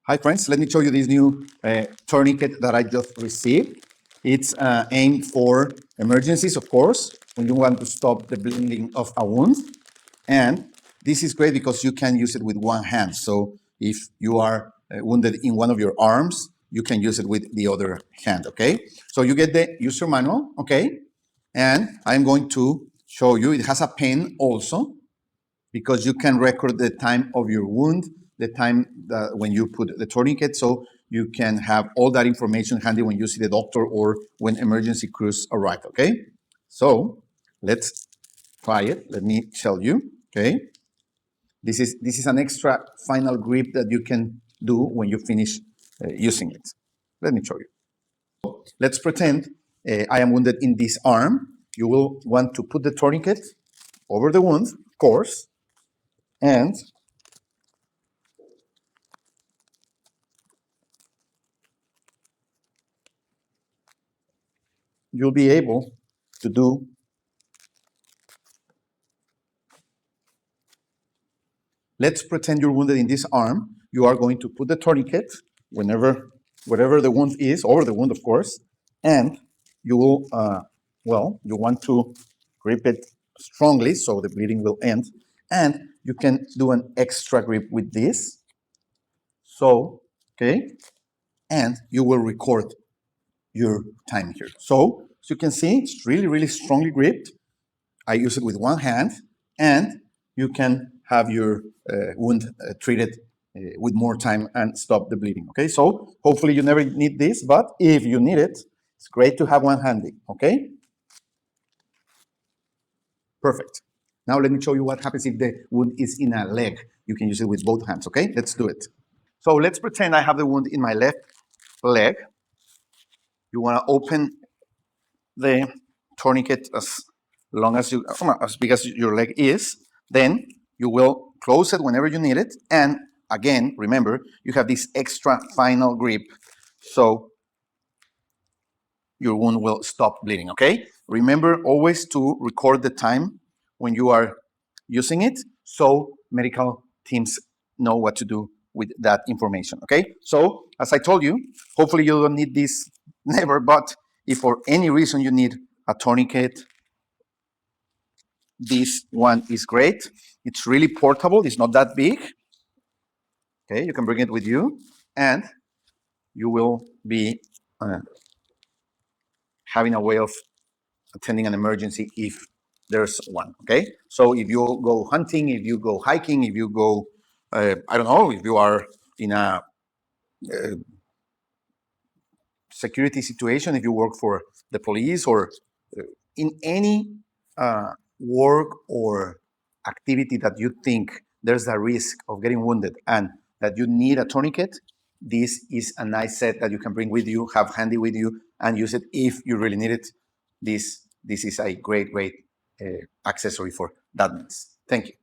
Hi friends, let me show you this new tourniquet that I just received. It's aimed for emergencies, of course, when you want to stop the bleeding of a wound. And this is great because you can use it with one hand. So if you are wounded in one of your arms, you can use it with the other hand, okay? So you get the user manual, okay? And I'm going to show you, it has a pen also, because you can record the time of your wound, the time that when you put the tourniquet, so you can have all that information handy when you see the doctor or when emergency crews arrive, okay? So let's try it. Let me tell you, okay? This is an extra final grip that you can do when you finish using it. Let me show you. Let's pretend I am wounded in this arm. You will want to put the tourniquet over the wound, of course, and you'll be able to do let's pretend you're wounded in this arm. You are going to put the tourniquet wherever the wound is, over the wound, of course, and you will, you want to grip it strongly so the bleeding will end. And you can do an extra grip with this. So, okay, and you will record your time here. So, as you can see, it's really, really strongly gripped. I use it with one hand, and you can have your wound treated with more time and stop the bleeding. Okay, so hopefully you never need this, but if you need it, it's great to have one handy. Okay, perfect. Now let me show you what happens if the wound is in a leg. You can use it with both hands. Okay, let's do it. So let's pretend I have the wound in my left leg. You want to open the tourniquet as long as as big as your leg is, then you will close it whenever you need it. And again, remember, you have this extra final grip, so your wound will stop bleeding, okay? Remember always to record the time when you are using it, so medical teams know what to do with that information, okay? So, as I told you, hopefully you don't need this never, but if for any reason you need a tourniquet, this one is great. It's really portable. It's not that big. Okay, you can bring it with you, and you will be having a way of attending an emergency if there's one. Okay, so if you go hunting, if you go hiking, if you go, I don't know, if you are in a security situation, if you work for the police or in any work or activity that you think there's a risk of getting wounded and that you need a tourniquet, this is a nice set that you can bring with you, have handy with you, and use it if you really need it. This is a great accessory for that means. Thank you.